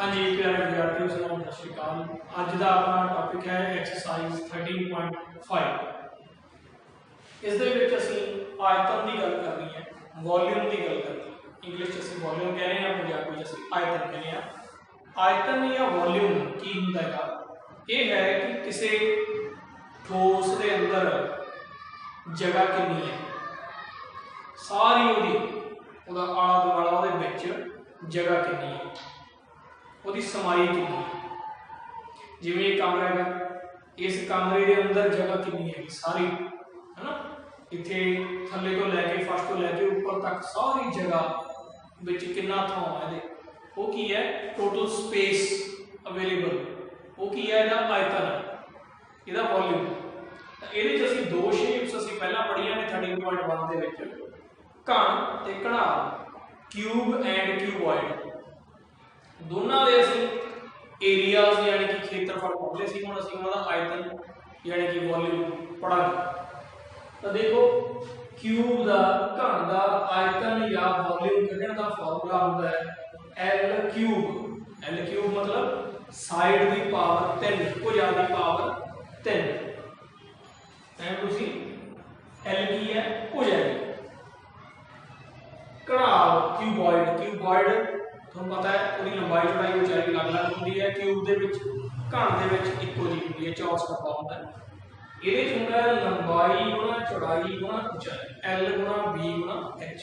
हाँ जी प्यारे विद्यार्थियों सलाम सत श्री अकाल। अज का अपना टॉपिक है एक्सरसाइज 13.5। इस आयतन की गल करनी है, वॉल्यूम की गल करनी है। इंग्लिश असीं वॉल्यूम कह रहे हैं, पंजाबी असीं आयतन कहने हैं। आयतन या वॉल्यूम की हुंदा है? ये है कि किसी ठोस के अंदर जगह कितनी है, सारी आला दुआला जगह कितनी है, उसकी समाई कितनी है। जिवें एक कमरा है, इस कमरे के अंदर जगह कितनी है सारी, है ना। इत्थे थले तो लैके फर्श तो लैके ऊपर तक सारी जगह विच कितना थां है, वो की है टोटल स्पेस अवेलेबल, वो की है इहदा आयतन, इहदा वॉल्यूम। ये दो शेप्स असीं पहला पढ़िया ने 13.1 दे विच, घन ते घनाल, क्यूब एंड क्यूबॉइड। दोनों के असीं एरियाज यानी कि क्षेत्रफल पढ़ते सी, हुण असीं उन्हां दा आयतन यानी कि वॉल्यूम पढ़ांगे। तो देखो क्यूब का घन का आयतन या वॉल्यूम कढण का फॉर्मूला होता है एल क्यूब। एल क्यूब मतलब साइड की पावर 3, भुजा की पावर 3। एल की है भुजा की। घनाल क्यूबॉइड, क्यूबॉइड तुहानूं पता है उसकी लंबाई चौड़ाई ऊंचाई अलग अलग होती है। क्यूब के घन के इक्को जी होती है, चौरस डब्बा होता है। ये होंगे लंबाई गुणा चौड़ाई गुणा ऊंचाई, एल गुणा बी गुणा एच।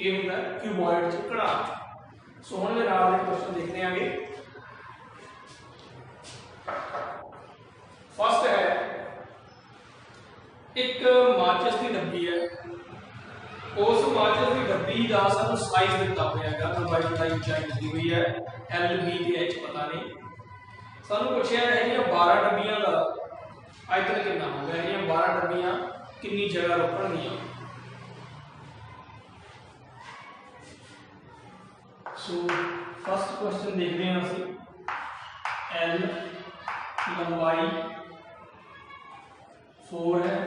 ये होंगे क्यूबॉइड घनाल। सो हम क्वेश्चन देखते हैं। फर्स्ट है, एक माचिस की डब्बी है, उस माचिस की डब्बी का सानू साइज दिता हुआ है, लंबाई चौड़ाई ऊंचाई दी हुई है, एल बी ते एच पता नहीं। सानू पूछा है 12 डब्बियां का आयतन कितना होगा, 12 डब्बियां कितनी जगह रोकणगियां। सो फर्स्ट क्वेश्चन देखते हैं असीं। एल लंबाई 4 है,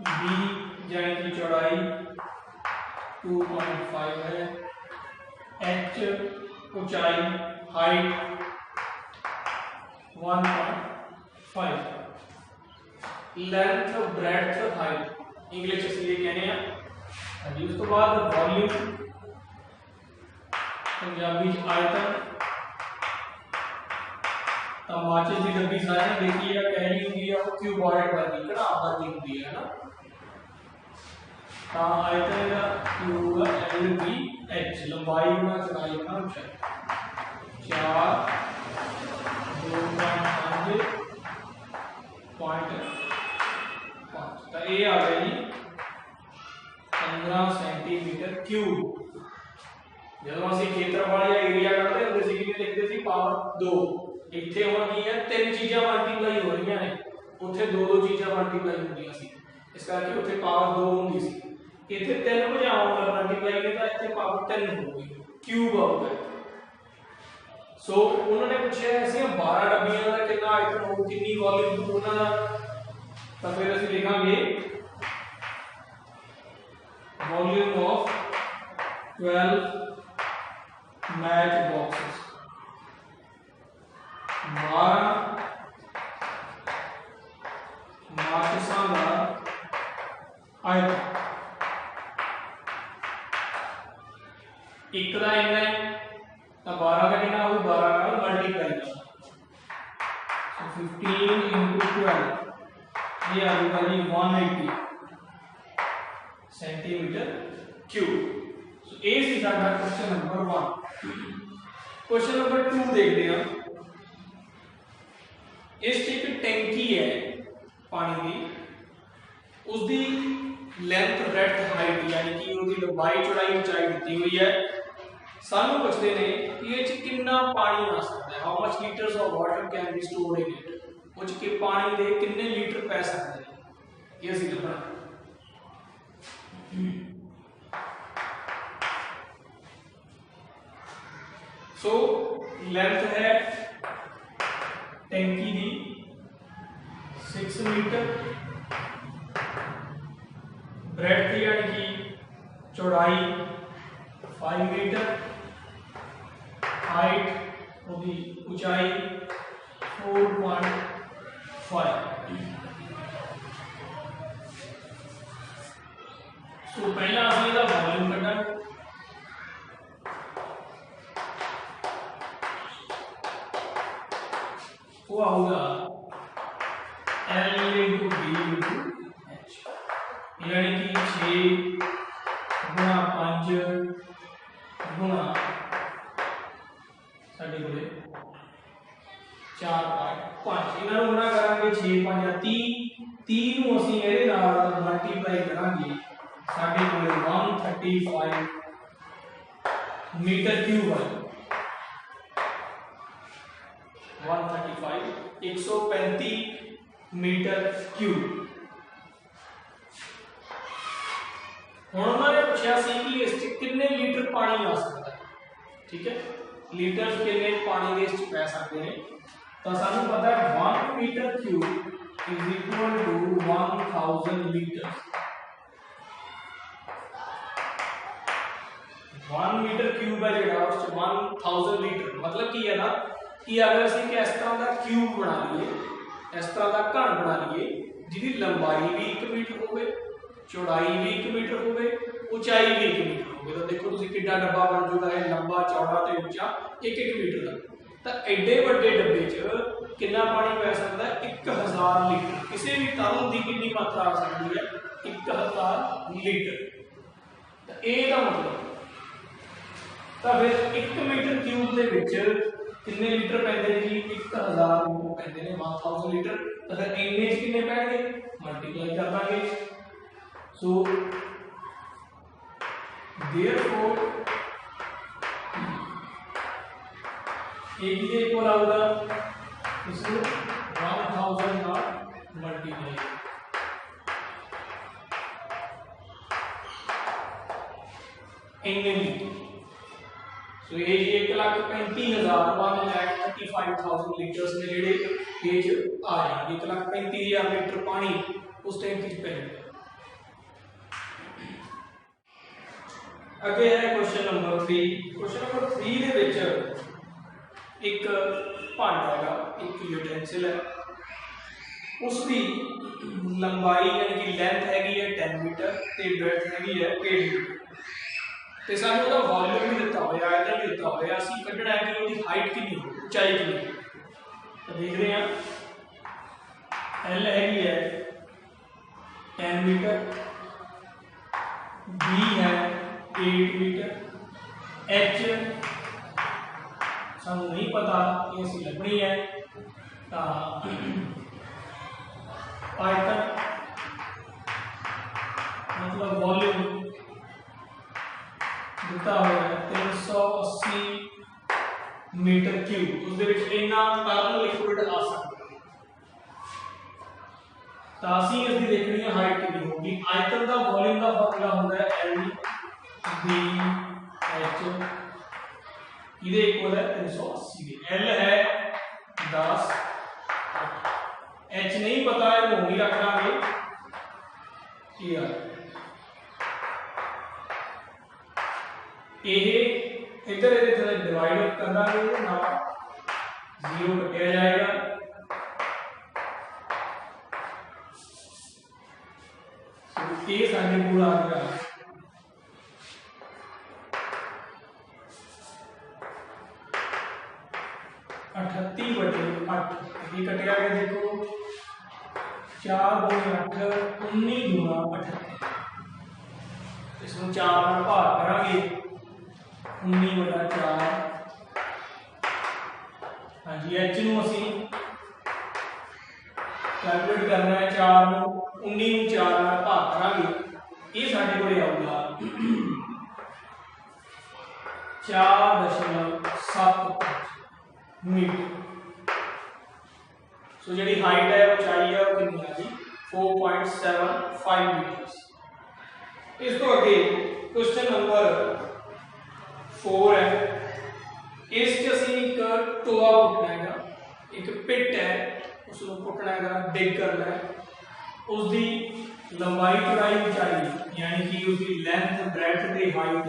बी यानी कि चौड़ाई 2.5 है, एच ऊंचाई height 1.5, length breadth height English इसलिए कहने हैं। उस तो बाद वॉल्यूम पंजाबी आयतन। तो माचिस की डब्बी सारे देखी है, पहली होंगी है वो क्यूबॉइड वर्गी, घनाल वर्गी होंगी है ना। तो आयतन का क्यूब एल बी एच, लंबाई गुणा चौड़ाई गुणा ऊंचाई 4 2.5 तो ये आ गया जी 15 सेंटीमीटर क्यूब। जो असं क्षेत्रफल या एरिया करते होंगे लिखते थे पावर 2। इतने हम की है 3 चीज़ा मल्टीप्लाई हो रही ने, उत्थे 2 चीज़ा मल्टीप्लाई होंगी सी, इस करके उत्थे पावर 2 होंगी सी। इतने 3 भुजाओं मल्टीप्लाई ने तो इतने पावर 3 होगी, क्यूब आऊगा। सो उन्होंने पूछा ऐसे 12 डब्बियां का कितना आयतन हो, कितनी वॉल्यूम उन्होंने, तो फिर असं लिखांगे वॉल्यूम ऑफ 12 मैच बॉक्सेस। 12 माचिसां का आयतन, एक का इन्ना है तो 12 का कितना हो, 12 का मल्टीप्लाई कर 15 × 12, ये आ जाएगा जी 180 सेंटीमीटर क्यूब। सो ए सी साडा क्वेश्चन नंबर 1। क्वेश्चन नंबर 2 देखते हैं। इस एक टैंकी है पानी की, उसकी लेंथ ब्रेड्थ हाइट यानी कि उसकी लंबाई चौड़ाई ऊंचाई दी हुई है। सानू पूछते हैं कि ये कितना पानी आ सकता है, how much litres of water can be stored in it, वो के पानी दे कितने लीटर पै सकते हैं, ये असं लिखना। सो लेंथ है टैंकी की 6 मीटर, ब्रेड्थ यानी कि चौड़ाई 5 मीटर, हाइट ਉਹਦੀ ऊंचाई 4.5। सो पहला ਅਸੀਂ ਇਹਦਾ ਵੋਲਿਊਮ ਕੱਢਾਂਗੇ। वो आऊगा L into B into H, यानी कि 6 गुणा 5 गुणा साढ़े कोले 4.5 इन्हों गुणा करांगे 6 5 30 30 ਨੂੰ ਅਸੀਂ ਇਹਦੇ ਨਾਲ ਮਲਟੀਪਲਾਈ ਕਰਾਂਗੇ साढ़े कोले 135 मीटर क्यूब है। 135 135 मीटर क्यूब। हुण उन्होंने पूछा सी कि इस कितने लीटर पानी आ सकता है, ठीक है, लीटर कितने पानी के इस पै सकते हैं। तो सानू पता है 1 metre cube is equal to 1000 litre. 1 metre cube है जेड़ा उस 1000 लीटर मतलब की है ना कि अगर ਅਸੀਂ कि इस तरह का क्यूब बना लिए, इस तरह का घन बना लिए जिसकी लंबाई भी 1 मीटर होवे, चौड़ाई भी 1 मीटर होवे, ऊंचाई भी 1 मीटर होवे, तो देखो तुसी कितना डब्बा बन जाएगा है लंबा चौड़ा ते ऊंचा 1-1 मीटर का। तो एडे बड़े डब्बे च कितना पानी पै सकता है 1000 लीटर। किसी भी तरल की कितनी मात्रा आ सकती है 1000 लीटर। तो ਇਹਦਾ मतलब तो फिर 1 मीटर क्यूब के कितने लीटर पैंदे ने जी 1000 लीटर पैंदे ने 1000 लीटर। तो फिर इन्ने च कितने पैणगे मल्टीप्लाई कर लांगे। सो देयरफॉर ए के इक्वल आएगा इसको 1000 का मल्टीप्लाई इन्ने लीटर। तो ये 1,35,000 1,35,000 लीटर्स ने जेडे पेज आ जाएंगे 1,35,000 लीटर पानी उस टैंक च पैंदा। अगे है क्वेश्चन नंबर 3। क्वेश्चन नंबर 3 दे विच एक भांडा है, एक यूटेंसिल है, उसकी लंबाई यानी कि लेंथ हैगी है 10 मीटर ते ब्रेथ हैगी है 8 मीटर। तो सानू उसका वॉल्यूम भी दिता होया, आयतन भी दिता होया, असीं कढना है कि उसकी हाइट कितनी हो, ऊंचाई कितनी हो। तो देख रहे हैं L हैगी है 10 मीटर, B है 8 मीटर, H सानू नहीं पता कि असीं लभनी है। तो आयतन मतलब वॉल्यूम दिता हुआ है 380 मीटर क्यूब। उसके इन्ना तरल लिक्विड आ सकता है। तो असीं इसकी देखनी है हाइट कितनी होगी। आयतन का वॉल्यूम का फार्मूला होता है LVH, ये इक्वल है 380 के। L है 10, H नहीं पता है वो ही रखना है ये इधर इधर डिवाइड करना है ना 0 कटिया जाएगा। ये साढ़े को आ गया 38/8। ये कटिया गया देखो 4 × 8 19 × 38। इसमें 4 नाल भाग करांगे 19/4। हाँ जी H नूं असीं कैलकुलेट करना है 4 नूं 19 नूं 4 नाल भाग करांगे ये साडे कोले आऊगा 4.75 मीटर। सो जी हाइट है ऊंचाई है वो कितनी है जी 4.75 मीटर। इस तो अगे क्वेश्चन नंबर 4 है। इस एक टोआ पुटना है, एक पिट है उसको पुटना है, डिग करना है। उसकी लंबाई चौड़ाई ऊंचाई यानी कि उसकी लेंथ ब्रेथ ते हाइट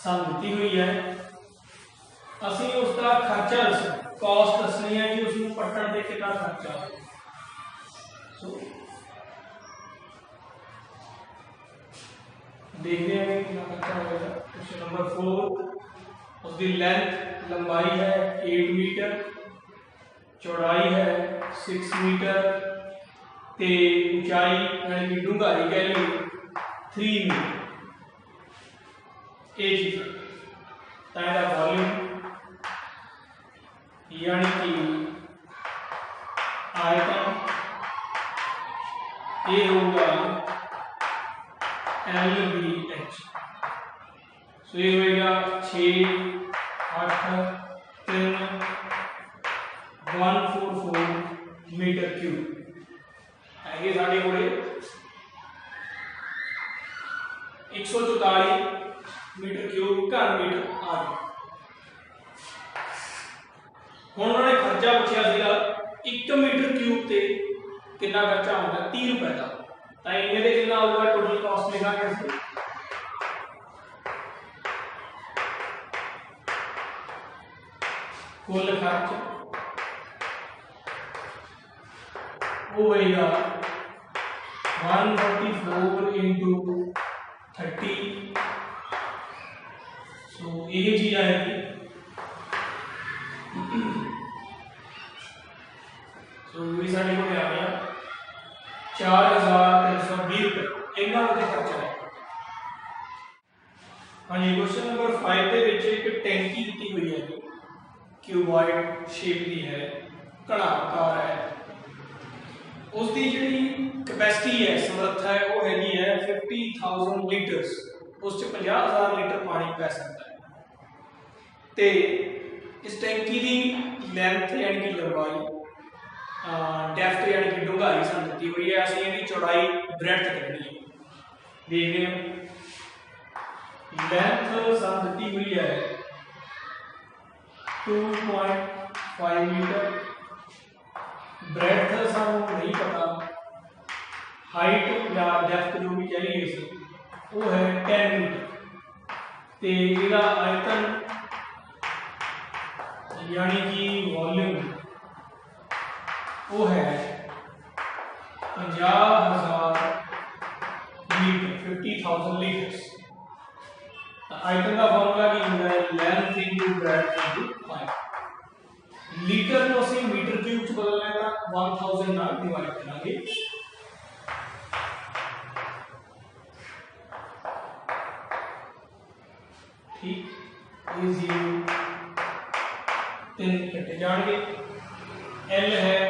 सान दी हुई है। ਅਸੀਂ ਉਸ ਦਾ ਖਰਚਾ ਦੱਸਣਾ, ਕਾਸਟ ਦੱਸਣੀ ਹੈ कि उसਨੂੰ पट्टन ਤੇ कितना खर्चा। सो देखते हैं कितना खर्चा होगा। क्वेश्चन नंबर 4, उसकी लेंथ लंबाई है 8 मीटर, चौड़ाई है 6 मीटर ते ऊंचाई यानी कि डूंगाई कह ली 3 मीटर। ये चीज है वॉल्यूम यानी कि आयतन ये होगा LBH। सो ये होगा 6, 8, 3, 144 मीटर क्यूब है। साढ़े को 144 मीटर क्यूब घन मीटर आ गया। हुण उन्होंने खर्चा पूछा सीगा 1 मीटर क्यूब से कितना खर्चा होगा 30 रुपए का, तो इन्हें दे कितना होगा टोटल कॉस्ट लिखांगे इसकी। कुल खर्च वो होगा 144 इंटू 30। सो ये चीज आएगी। सो साढ़े को आ गया 4320 रुपए इन्ना वो खर्चा है। हाँ जी, क्वेश्चन नंबर 5 के एक टैंकी दी हुई है जी, क्यूबॉइड शेप की है, घड़ा आकार है, उसकी जी कैपेसिटी है समर्थ है वो हैगी है 50,000 लीटर्स। उस 50,000 लीटर पानी पै सकता है। तो इस टैंकी की लैंथ यानी कि लंबाई, डेफ्थ यानी कि डूंगाई सन दी हुई है, असं इसकी चौड़ाई ब्रेड्थ करनी है। देखते हैं लेंथ सन दी हुई है 2.5 मीटर, ब्रेड्थ सानू नहीं पता, हाइट या डेफ्थ जो भी चाहिए वो है 10 मीटर। तो इसका आयतन यानी कि वॉल्यूम वो है 50,000 लीटर, 50,000 लीटर्स। आयतन का फॉर्मूला की होता है length into breadth into height. Litre को असं मीटर क्यूब च बदलना है 1000 नाल डिवाइड करेंगे। ठीक, ये 0 3 कटे जाएंगे। L है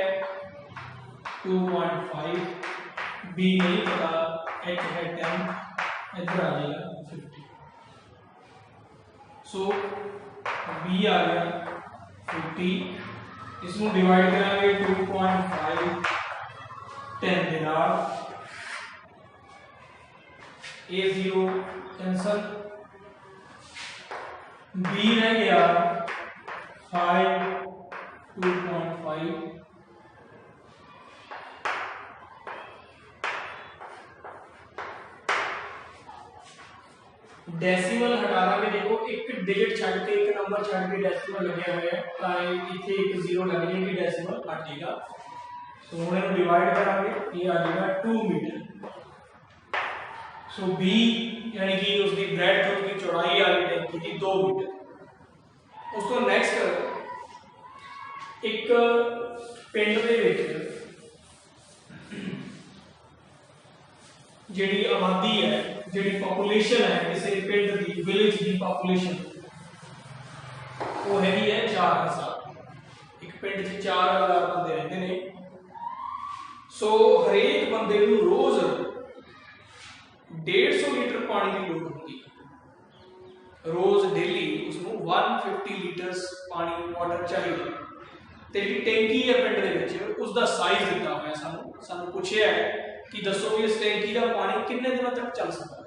2.5, B नहीं पता, H है 10, इधर आ जाएगा 50। सो B आ गया 50, इसमें डिवाइड करेंगे 2.5 10 के नाल, A0 कैंसल, B रह गया 5 2.5, डेसिमल हटा देंगे। देखो एक डिजिट छड़ के एक नंबर छड़ के डेसिमल लगे हुए हैं, तो इतने एक 0 लग जाएगी, डेसिमल हट जाएगा। सो हम इन्हें डिवाइड करेंगे, ये आ जाएगा 2 मीटर। सो बी यानी कि उसकी ब्रेड्थ उसकी चौड़ाई आ गई टैंकी की 2 मीटर। उस तो नेक्स्ट एक पिंड दे विच जिहड़ी आबादी है, जिहड़ी पॉपुलेशन है किसी पिंड की, विलेज की पॉपुलेशन वो हैगी है 4000। एक पिंड च 4000 बंदे रहते हैं। सो हरेक बंदे नूं रोज 150 लीटर पानी की लोड़ होती है। रोज डेली उसनूं 150 लीटर्स पानी वाटर चाहिए। तो जी टैंकी है पिंड दे विच उसका साइज दिता हुआ सानू पूछा है कि दसो भी इस टैंकी का पानी कितने दिनों तक चल सकता है।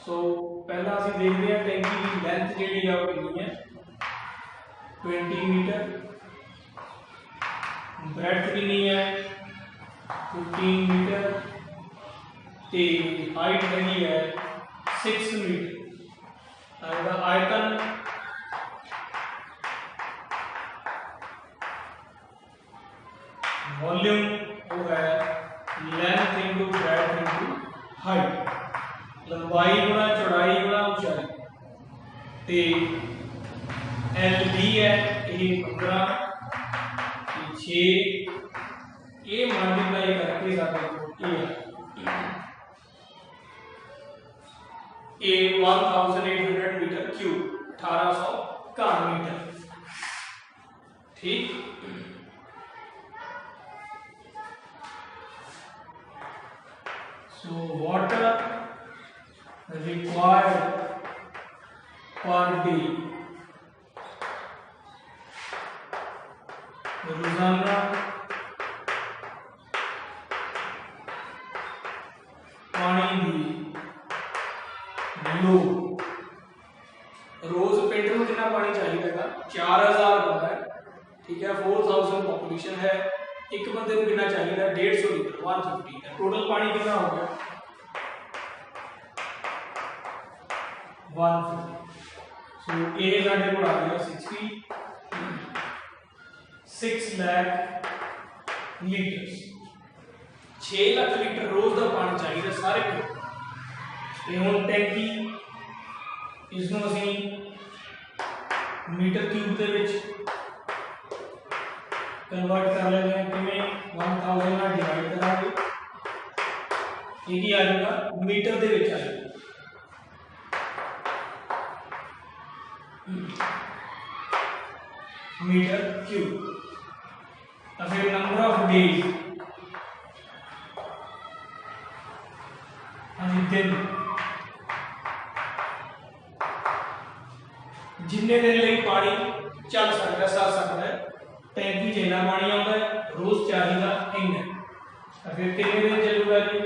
सो पहला असं देखते हैं टैंकी की लेंथ जी है वो कितनी है 20 मीटर, ब्रेड्थ कितनी है 15 मीटर, हाइट हैगी है 6 मीटर आएगा। आयतन वॉल्यूम वो है length into breadth into height, लंबाई गुणा चौड़ाई गुणा ऊंचाई, ते एल बी है ये 15, 6 ये मल्टीप्लाई करके सारे ए 1800 मीटर क्यूब 1800 घन मीटर। ठीक, so water required per day, रोजाना पानी की लो, रोज पिंड में कितना पानी चाहिए, 4000 बंदा है, ठीक है, 4000 पॉपुलेशन है, एक बंदे को कितना चाहिए, 150 लीटर 150, टोटल पानी कितना हो गया 150। सो ए साडे को आ गया 6 लाख लीटर, 6 लाख लीटर रोज का पानी चाहिए सारे पिंड। हम टैंकी इसमें असी मीटर क्यूब के कन्वर्ट कर लेते हैं, कि 1000 ना डिवाइड करांगे, ये आ जाएगा मीटर के आ जाएगा, मीटर क्यूब। फिर नंबर ऑफ डेज, दिन, जिन्ने दिन लिए पानी चल सकता सर सकता है, टैंकी जिन्ना पानी आता है रोज चाहिए इन्ना, फिर कितने दिन चलूगा जी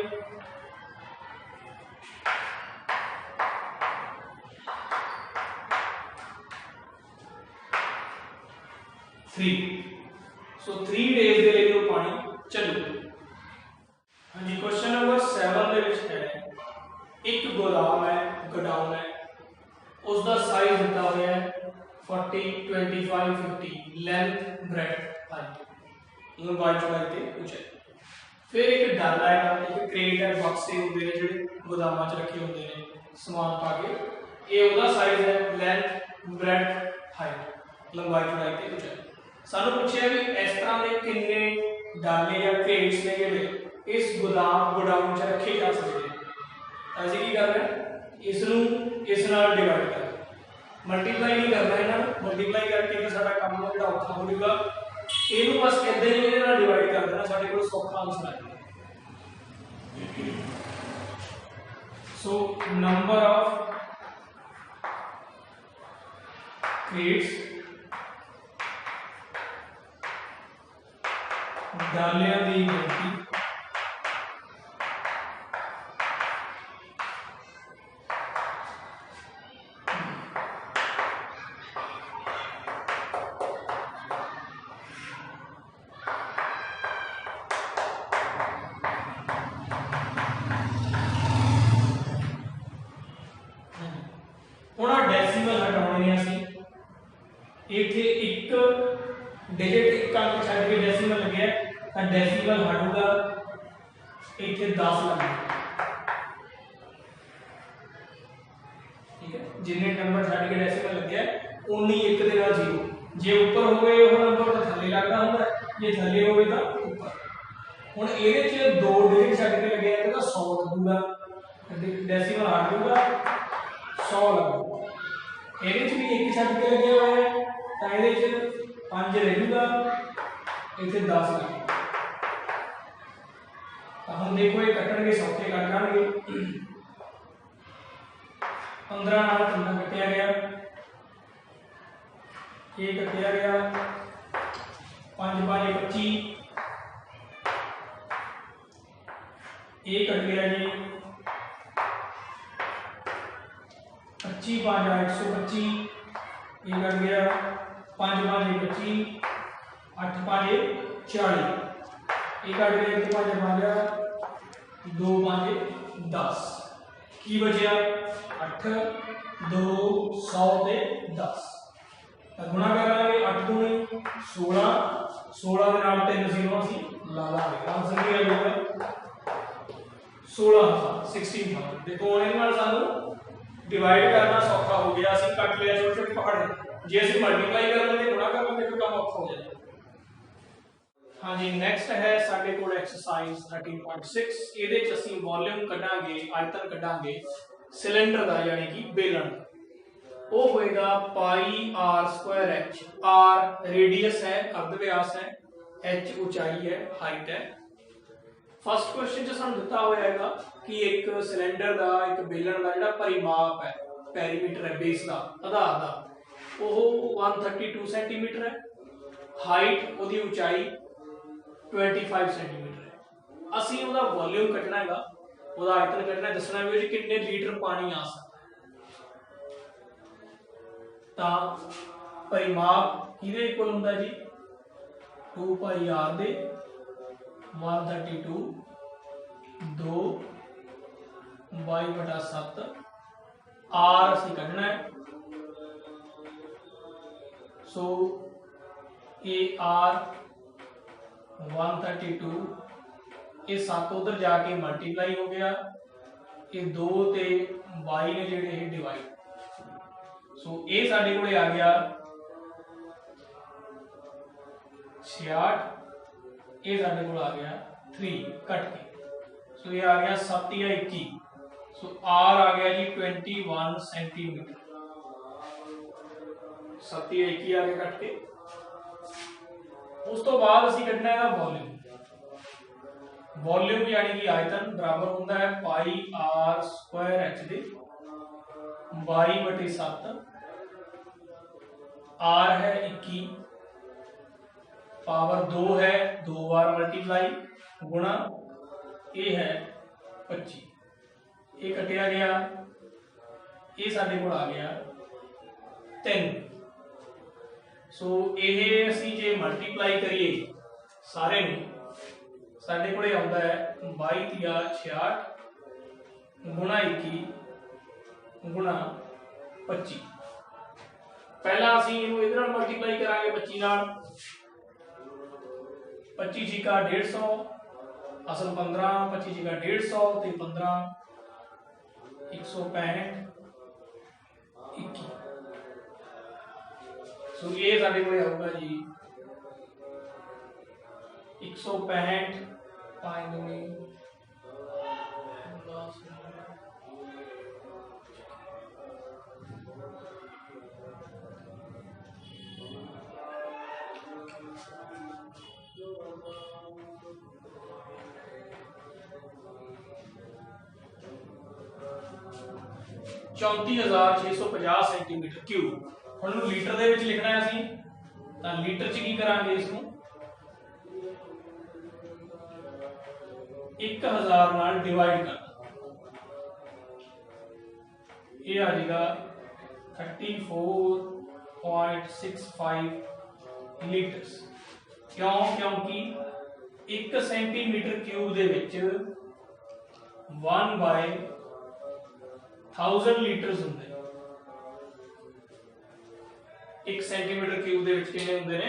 3, सो 3 डेज के लिए पानी चलूगा। हाँ जी, क्वेश्चन नंबर 7 है, एक गोदाम है, गोडाउन है, उसका साइज दिता हुआ है 40, 25, 50 लेंथ ब्रेड्थ हाइट, लंबाई चौड़ाई ते ऊंचाई। फिर एक डाला है, एक क्रेट है, बक्से होंगे ने जो गोदाम च रखे होंगे ने समान पा के, ये उसका साइज है लेंथ ब्रेड्थ हाइट, लंबाई चौड़ाई ते ऊंचाई। सानू पूछा भी इस तरह के कितने डाले या क्रेट्स ने जिहड़े इस गोडाउन च रखे जा सकते हैं, असं की करना है, इस नाल डिवाइड करना, मल्टीप्लाई नहीं करना, इन्होंने मल्टीप्लाई करके तो साडा काम जो औखा हो जाएगा, इनू बस इदां ही इहदे नाल डिवाइड कर देना, साडे कोल सौखा आंसर आ जाएगा। सो नंबर ऑफ क्रेट्स, डालियां दी गिनती, डेसिमल हटाने इतने एक डिजिट एक अंक छड़ के डेसिमल लगे तो डेसिमल हटूगा इतने 10 लग, ठीक है, जिन्हें नंबर छड़ के डेसिमल लगे उन्नी एक दे नाल 0, जे ऊपर हो गए वो नंबर तो थल्ले लगता होंगे, जे थल्ले हो गए तो ऊपर। हुण इहदे च 2 डिजिट छड़ के लगे तो 100 लगूगा, डेसिमल हटूगा 100 लगूगा, ये भी एक छड़ के लगे हुए हैं तो ये 5 रहूगा, इतने 10 लगे। तो हम देखो ये कटणगे सौखे कट जाएंगे, 15 नाल 3 कटिया गया, ये कटिया गया 5 5 25, ये कट गया जी 25 5 125, ये कट गया 5 5 25, 8 5 40, ये कट गया 5 5 2 5 10, की बचिया 8 2 100 ते 10 गुणा करांगे 8 दूनी 16 16 के नाल 3 जीरो असीं ला लांगे आंसर की आ जाएगा 16,000 16,000 देखो इहदे नाल सानू डिवाइड करना सौखा हो गया असीं कट लिया छोटे छोटे पहाड़ जे असीं मल्टीप्लाई कर लेंगे गुणा कर लेंगे तो काम औखा हो जाएगा। हाँ जी नेक्स्ट है साडे कोल एक्सरसाइज 13.6 ਇਹਦੇ ਚ ਅਸੀਂ ਵੋਲਿਊਮ ਕੱਢਾਂਗੇ ਆਇਤਨ ਕੱਢਾਂਗੇ सिलेंडर ਦਾ यानी कि बेलन वो होएगा pi r square h r radius है अर्धव्यास है एच ऊंचाई है हाइट है। फर्स्ट क्वेश्चन च सानू दिता होएगा कि एक सिलेंडर का एक बेलन का जिहड़ा परिमाप है पेरीमीटर है बेस का आधार का वो 132 सेंटीमीटर है हाइट ओदी ऊंचाई 25 सेंटीमीटर है। असीं ओदा वॉल्यूम कटना हैगा ओदा आयतन कटना दसना भी कितने लीटर पानी आ सकता ता परिमाप किहदे इक्वल हुंदा जी 2 पाई आर दे 132 2 बाई बटा 7 आर असीं कढना है सो ए आर 132 ये 7 उधर जाके मल्टीप्लाई हो गया ये 2 ते 22 ने जेडे ये डिवाइड सो ये साडे कोले आ गया 66 ये साडे कोल आ गया 3 कट के सो ये आ गया 7 या 21 सो आर आ गया जी 21 सेंटीमीटर 7 या 21 आ गया कट के। उस तो बाद असीं कटना है वॉल्यूम वॉल्यूम यानी कि आयतन बराबर होता है पाई आर स्क्वायर एच दे 22/7 आर है 21 पावर 2 है 2 बार मल्टीप्लाई गुणा ए है 25 ये कटिया गया ये साडे कोल आ गया 3 सो ये असीं जे मल्टीप्लाई करिए सारे नूं साडे कोले आउंदा है 22×66 गुणा 21 गुणा 25 पहला असीं इहनूं इहदे नाल मल्टीप्लाई करांगे 25 नाल 25 जी का 150 असल 15 25 जी का 150 ते 15 165 21 सो ये साडे कोले आऊगा जी 165 finally चौंती 650 सेंटीमीटर क्यूब हुण लीटर दे विच लिखना है असीं तां लीटर च की करांगे इसनूं 1000 नाल डिवाइड करना ये आ जाएगा 34.65 लीटर्स क्यों क्योंकि 1 सेंटीमीटर क्यूब दे विच 1/1000 लीटर्स होंगे 1 सेंटीमीटर क्यूब दे विच कितने होंगे ने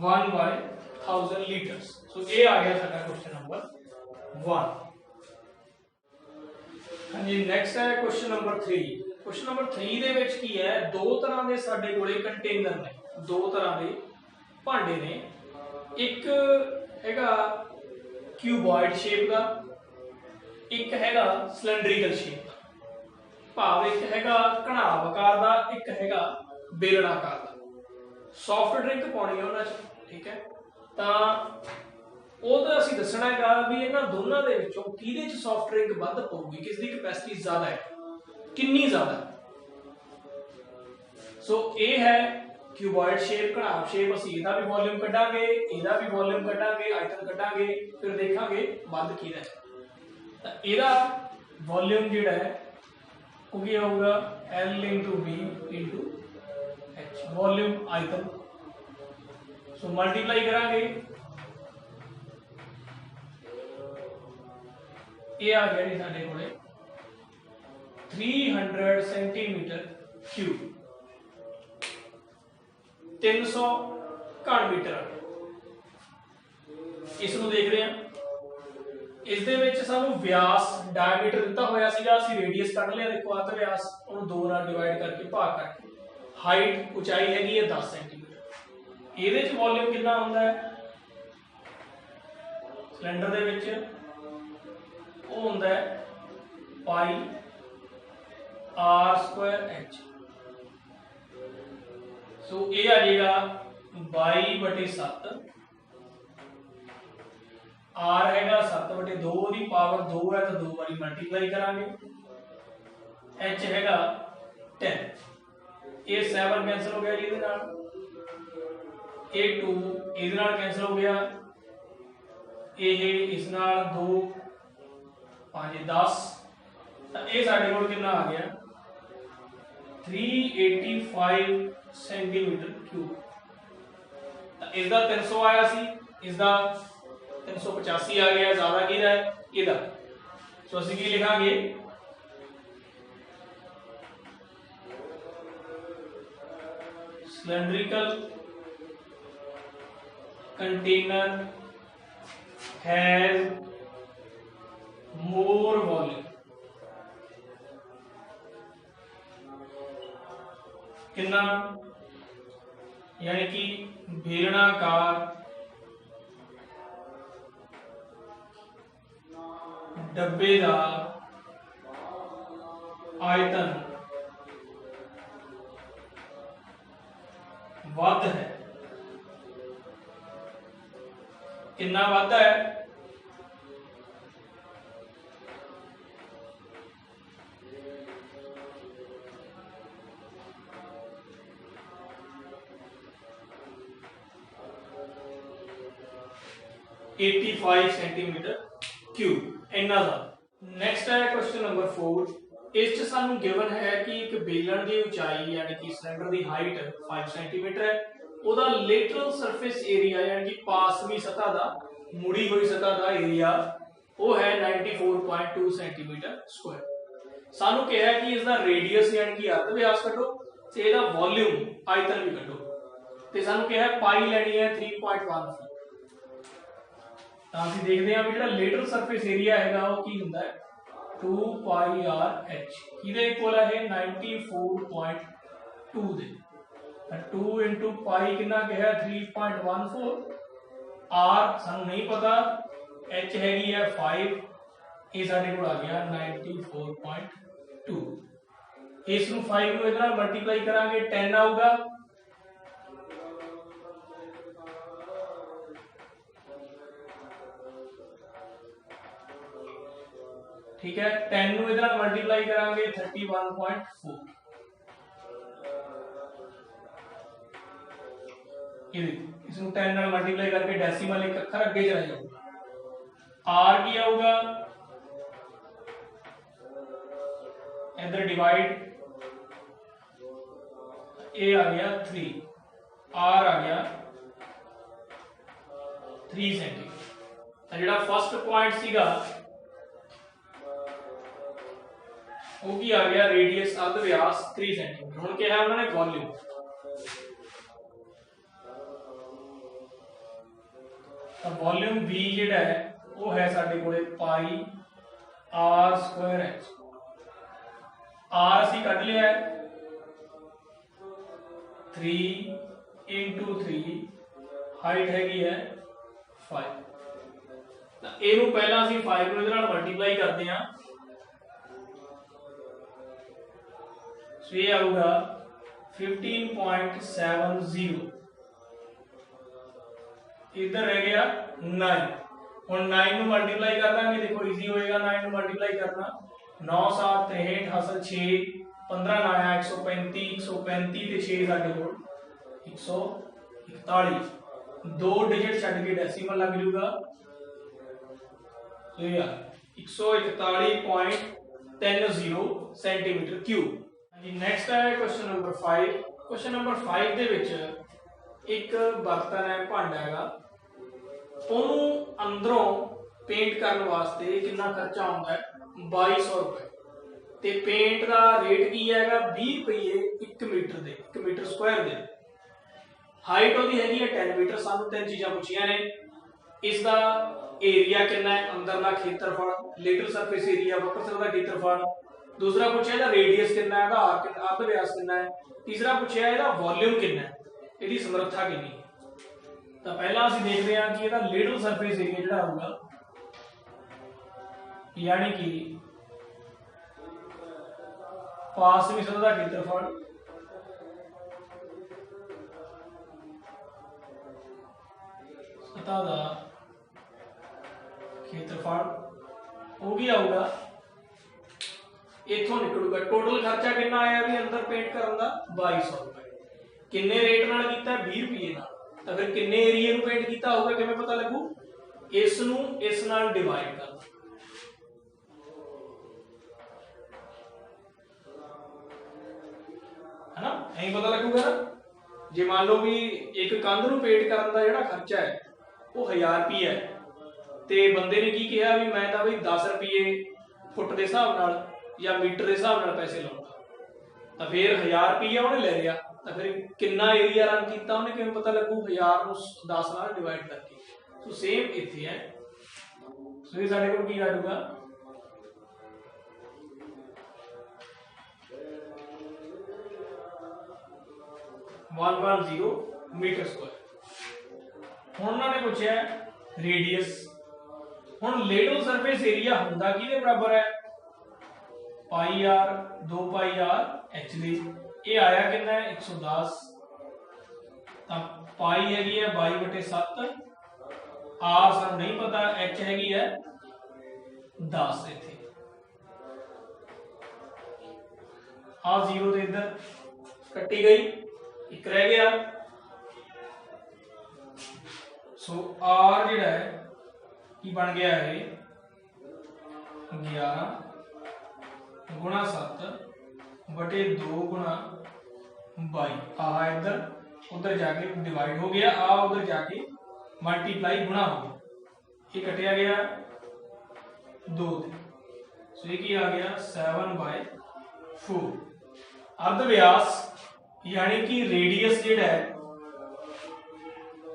1/1000 लीटर्स सो ये आ गया साडा क्वेश्चन नंबर 1। हाँ जी नेक्स्ट है क्वेश्चन नंबर 3 क्वेश्चन नंबर 3 दे विच की है दो तरह के साडे कोले कंटेनर ने दो तरह के भांडे ने एक हैगा क्यूबॉइड शेप का एक हैगा सिलेंड्रिकल शेप का भाव एक हैगा घनाव आकार का एक हैगा बेलन आकार का सॉफ्ट ड्रिंक पाउणी है उन्हां च ठीक है तां ਉਹ ਤਾਂ ਅਸੀਂ ਦੱਸਣਾ ਹੈਗਾ ਵੀ ਇਹਨਾਂ ਦੋਨਾਂ ਦੇ ਵਿੱਚੋਂ ਕਿਹਦੇ ਚ ਸੌਫਟ ਡਰਿੰਕ ਵੱਧ ਪਊਗੀ ਕਿਸ ਦੀ ਕੈਪੈਸਿਟੀ ਜ਼ਿਆਦਾ ਹੈ ਕਿੰਨੀ ਜ਼ਿਆਦਾ ਸੋ ਇਹ ਹੈ क्यूबॉइड शेप घनाभ शेप ਅਸੀਂ ਇਹਦਾ ਵੀ ਵੋਲਿਊਮ ਕੱਢਾਂਗੇ ਇਹਦਾ ਵੀ ਵੋਲਿਊਮ ਕੱਢਾਂਗੇ ਆਇਤਨ ਕੱਢਾਂਗੇ ਫਿਰ ਦੇਖਾਂਗੇ ਵੱਧ ਕਿਹਦਾ ਹੈ ਤਾਂ ਇਹਦਾ ਵੋਲਿਊਮ ਜਿਹੜਾ ਹੈ ਉਹ ਕੀ ਹੋਊਗਾ L * V * H वॉल्यूम आयतन सो मल्टीप्लाई करांगे ये आ गया जी साडे कोले 300 सेंटीमीटर क्यूब 300 घन मीटर। इस नूं देख रहे हैं, इस दे विच सानू व्यास डायमीटर दिता होया सीगा, असीं रेडियस कढ लिया। देखो अर्ध व्यास उहनूं 2 नाल डिवाइड करके भाग करके हाइट ऊंचाई हैगी है 10 सेंटीमीटर। इहदे च वॉल्यूम कितना हुंदा है सिलेंडर दे विच, वो हुंदा है पाई आर स्क्वायर एच। सो ये आ जाएगा 22/7, आर हैगा 7/2 की पावर 2 है तो 2 बारी मल्टीप्लाई करांगे, एच हैगा 10, ये 7 कैंसिल हो गया जी इहदे नाल, ये 2 इहदे नाल कैंसिल हो गया, ये इस नाल 2 5 10, ये साडे कोल कितना आ गया 385 सेंटीमीटर क्यूब। इसका 300 आया सी, इसका 385 आ गया, ज्यादा किहदा है इहदा। सो असीं की लिखांगे cylindrical container has more volume. कितना, यानी कि बेलनाकार डब्बे का आयतन वध है। कितना वध है 85 सेंटीमीटर क्यूब इन्ना दा। नेक्स्ट है क्वेश्चन नंबर 4। इस च सानू गिवन है कि एक बेलन की ऊंचाई यानी कि सिलेंडर की हाइट 5 सेंटीमीटर है, ओदा लेटरल सरफेस एरिया यानी कि पासवी सतह दा मुड़ी हुई सतह दा एरिया वो है 94.2 सेंटीमीटर स्क्वायर। सानू कहा है कि इसका रेडियस यानी कि अर्ध व्यास कढो ते इसदा वॉल्यूम आयतन भी कढो, ते सानू कहा है पाई लेनी है 3.14। ਤਾਂ ਅਸੀਂ ਦੇਖਦੇ ਹਾਂ ਵੀ ਜਿਹੜਾ ਲੇਟਰਲ ਸਰਫੇਸ ਏਰੀਆ ਹੈਗਾ ਉਹ ਕੀ ਹੁੰਦਾ ਹੈ 2 ਪਾਈ ਆਰ ਐਚ, ਕਿਹਦੇ ਇਕੁਅਲ ਹੈ 94.2 ਦੇ। ਤਾਂ 2 into ਪਾਈ ਕਿੰਨਾ ਕਿਹਾ 3.14, ਆਰ ਸਾਨੂੰ ਨਹੀਂ ਪਤਾ, ਐਚ ਹੈਗੀ ਹੈ 5, ਇਹ ਸਾਡੇ ਕੋਲ ਆ ਗਿਆ 94.2। ਇਸ ਨੂੰ 5 ਨੂੰ ਇਹਦੇ ਨਾਲ ਮਲਟੀਪਲਾਈ ਕਰਾਂਗੇ 10 ਆਊਗਾ, ठीक है। 10 ਨੂੰ ਇਹਦੇ ਨਾਲ ਮਲਟੀਪਲਾਈ ਕਰਾਂਗੇ 31.4, ਇਹ ਇਸ ਨੂੰ 10 ਨਾਲ ਮਲਟੀਪਲਾਈ ਕਰਕੇ ਡੈਸੀਮਲ ਇੱਕ ਅੱਖਰ ਅੱਗੇ ਚਲਾ ਜਾਊਗਾ। r ਕੀ ਆਊਗਾ इधर डिवाइड, a आ गया 3, r आ गया 3 सेंटीमीटर। ਜਿਹੜਾ फर्स्ट पॉइंट ਸੀਗਾ वो की आ गया रेडियस अर्ध व्यास 3 सेंटीमीटर। हुण क्या है उन्होंने वॉल्यूम, तो वॉल्यूम V जिहड़ा है वो है साडे कोले पाई आर स्क्वायर एच। आर असीं कढ लिया है 3 into 3, हाइट हैगी है 5। तो इहनूं पहला असीं 5 नूं इहदे नाल मल्टीप्लाई करते हैं, सो ये आऊगा 15.70। इधर रह गया 9, और 9 नूं मल्टीप्लाई कर देंगे, देखो इजी होएगा 9 नूं मल्टीप्लाई करना। 9 7 63 हासिल 6, 15 आया 135, 135 ते 6 साडे कोल 141, 2 डिजिट छड्ड के डेसिमल लग जूगा, तो ये 141.30 सेंटीमीटर क्यूब। नेक्स्ट है क्वेश्चन नंबर 5। क्वेश्चन नंबर 5 दे विच एक बर्तन है, भांडा हैगा, ओनू अंदरों पेंट करने वास्ते कितना खर्चा आउंदा है 2200 रुपए। ਤੇ ਪੇਂਟ ਦਾ ਰੇਟ ਕੀ ਹੈਗਾ 20 ਰੁਪਏ 1 ਮੀਟਰ ਦੇ 1 ਮੀਟਰ ਸਕੁਆਇਰ ਦੇ। ਹਾਈਟ ਉਹਦੀ ਹੈਗੀ ਹੈ 10 ਮੀਟਰ। ਸਾਨੂੰ ਤਿੰਨ ਚੀਜ਼ਾਂ ਪੁੱਛੀਆਂ ਨੇ, ਇਸ ਦਾ ਏਰੀਆ ਕਿੰਨਾ ਹੈ, ਅੰਦਰਲਾ ਖੇਤਰਫਲ, ਲਿਟਲ ਸਰਫੇਸ ਏਰੀਆ ਵਕਰ ਸਤਹ ਦਾ ਖੇਤਰਫਲ। दूसरा पूछा ਇਹਦਾ रेडियस कितना है, अर्ध व्यास कितना है। तीसरा पूछा ਇਹਦਾ वॉल्यूम कितना है, ਇਹਦੀ ਸਮਰੱਥਾ ਕਿੰਨੀ है। ਤਾਂ ਪਹਿਲਾਂ ਅਸੀਂ ਦੇਖਦੇ ਹਾਂ ਕਿ ਇਹਦਾ ਲਿਟਲ ਸਰਫੇਸ ਏਰੀਆ ਜਿਹੜਾ ਹੋਊਗਾ, यानी कि पासवीं सतह का क्षेत्रफल सतह का क्षेत्रफल हो गया होगा, इथों निकलूगा। टोटल खर्चा कितना आया भी अंदर पेंट करने का 2200 रुपए। किन्ने रेट नाल कीता 20 रुपये नाल, तो फिर किन्ने एरिया नूं पेंट कीता होगा किवें पता लगू, इस नूं इस नाल डिवाइड करना, है ना, ऐ पता लगूगा ना। जे मान लो भी एक कंध नूं पेंट करने का जिहड़ा खर्चा है वो 1000 रुपये है, ते बंदे ने की कहा भी मैं तां बई 10 रुपये फुट के हिसाब नाल या मीटर के हिसाब नाल पैसे लाऊंगा, तो फिर 1000 रुपया उन्हें ले लिया, तो फिर कितना एरिया रन किया उन्हें किवें पता लगू, 1000 नूं 10 नाल डिवाइड करके। सो सेम इत्थे है। सो ये साडे कोल की आ जाऊगा 110 मीटर स्क्वायर। हुण उन्होंने पूछा रेडियस। हुण लिटल सरफेस एरिया हुंदा किहदे बराबर है, pi are 2 pi R H दी। ये आया कितना है 110, तो पाई हैगी है 22/7, आर सानू नहीं पता, एच हैगी है 10। इत्थे आ 0 तो इधर कट्टी गई, एक रह गया। सो आर जिहड़ा है की बन गया है 11 गुणा 7 बटे 2 गुणा 22। आ इधर उधर जाके डिवाइड हो गया, आ उधर जाके मल्टीप्लाई गुणा हो गया, ये कटिया गया 2। सो ये की आ गया 7/4। अर्ध व्यास यानी कि रेडियस जिहड़ा है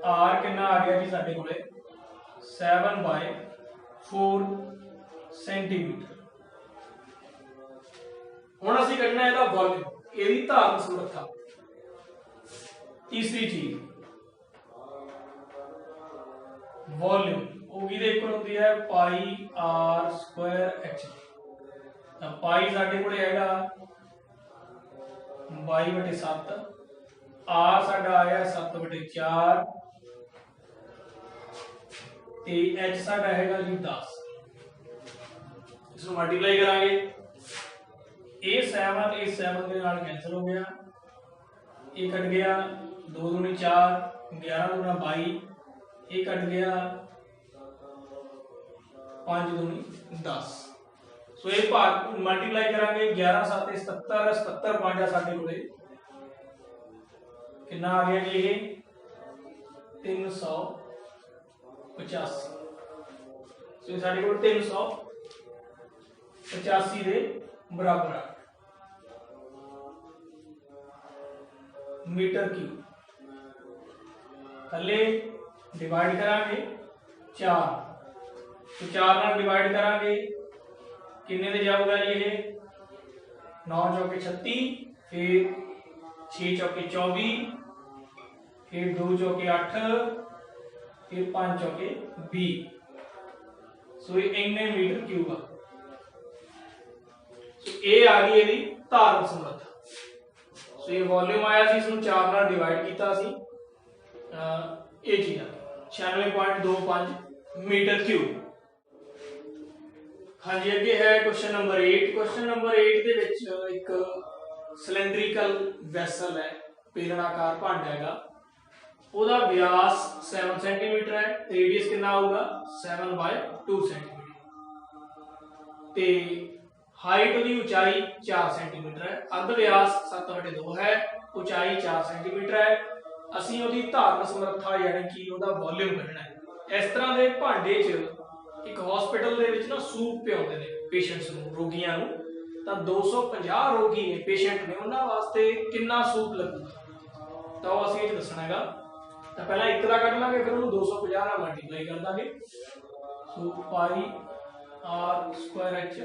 आर कितना आ गया जी साडे कोले 7/4 सेंटीमीटर। हुण असीं कढना है वॉल्यूम, इहदी धारण समर्था। तीसरी चीज वॉल्यूम होगी दे इक्वल होती है पाई आर स्क्वायर एच। तो पाई साडे कोले हैगा 22/7, आर साडा आया 7/4 ते एच साडा हैगा जी 10। इसको मल्टीप्लाई करांगे, ए 7 के नाल कैंसिल हो गया, ये कट गया 2 दूनी 4, 11 दूना 22, ये कट गया 5 दूनी 10। सो ये भाग मल्टीप्लाई करांगे 11 7 77, 77 5 साडे कोले कितना आ गया जी, ये 385। सो ये साडे कोल 385 दे बराबर आ मीटर क्यूब। थले डिवाइड करांगे 4, तो 4 नाल डिवाइड करांगे किन्ने दे जाऊगा ये 9 चौके 36, फिर 6 चौके 24, फिर 2 चौके 8, फिर 5 चौके 20। सो ये इन्ने मीटर क्यूब आ। सो ये आ गई ਇਹਦੀ ਧਾਰਨ ਸਮਰੱਥਾ। सो ये वॉल्यूम आया सी, इसनूं 4 नाल डिवाइड कीता सी, ये चीज 96.25 मीटर क्यूब। हाँ जी, अगे है क्वेश्चन नंबर 8। क्वेश्चन नंबर 8 दे विच एक सिलेंड्रिकल वैसल है, बेलनाकार भांडा हैगा, ओदा व्यास 7 सेंटीमीटर है, रेडियस कितना होगा 7/2 सेंटीमीटर, ते हाइट की ऊंचाई 4 सेंटीमीटर है, अर्ध व्यास 7/2 है, ऊंचाई 4 सेंटीमीटर है। असीं उहदी धारण समर्था यानी कि उहदा वॉल्यूम कढना है। इस तरह के भांडे च एक हॉस्पिटल दे विच ना सूप पिआउंदे ने पेशेंट्स नूं, रोगियां नूं, ਤਾਂ 250 ਰੋਗੀ ਨੇ ਪੇਸ਼ੈਂਟ ਨੇ ਉਹਨਾਂ ਵਾਸਤੇ ਕਿੰਨਾ ਸੂਪ ਲੱਗੂਗਾ ਤਾਂ ਉਹ ਅਸੀਂ ਇਹ ਦੱਸਣਾ ਹੈਗਾ। ਤਾਂ ਪਹਿਲਾਂ ਇੱਕ ਦਾ ਕੱਢ ਲਾਂਗੇ ਫਿਰ ਉਹਨੂੰ 250 ਨਾਲ ਮਲਟੀਪਲਾਈ ਕਰ ਦਾਂਗੇ। ਸੋ ਪਾਈ r ਸਕੁਆਇਰ h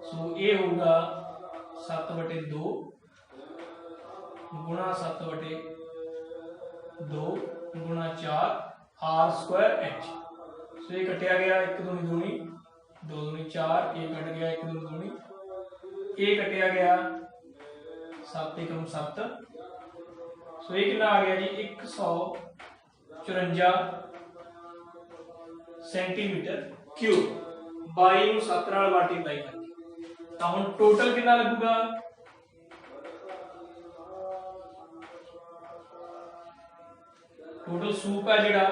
सो ये होगा 7/2 गुणा 7/2 गुणा 4 r स्क्वायर h। सो ये कटिया गया 1 दूनी दूनी 2 दूनी 4 ये कट गया 1 दूनी दूनी ये कटिया गया 7 एकम 7। सो ये कितना आ गया जी 154 सेंटीमीटर क्यूब 22 ਨੂੰ 7 ਨਾਲ ਮਲਟੀਪਲਾਈ कर। तो हम टोटल कितना लगूगा टोटल सूप है जिहड़ा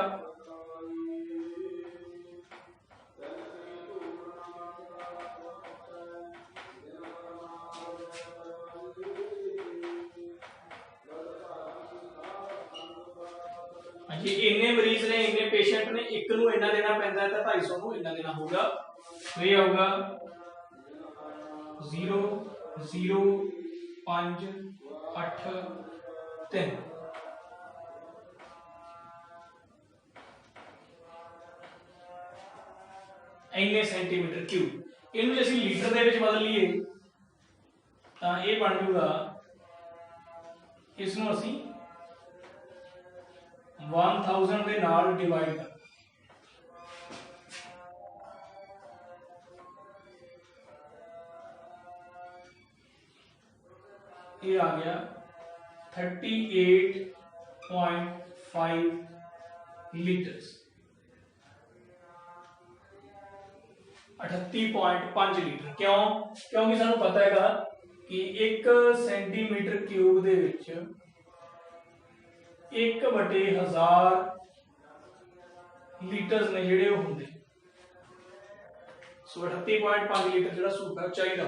जी इन्ने मरीज ने इन्ने पेशेंट ने एक नूं इन्ना देना पैंदा है तो 250 नूं इन्ना देना होगा। तो ये आऊगा 0 0 5 8 3 इन्ने सेंटीमीटर क्यूब। इनू जे असीं लीटर दे विच बदल लीए तां ये बन जूगा इस नूं असीं 1000 दे नाल डिवाइड कर ये आ गया 38.5 लीटर्स 38.5 लीटर। क्यों? क्योंकि सानू पता है कि 1 सेंटीमीटर क्यूब दे विच 1/1000 लीटर्स ने जिहड़े होंदे। सो 38.5 लीटर जिहड़ा सूप है चाहिए।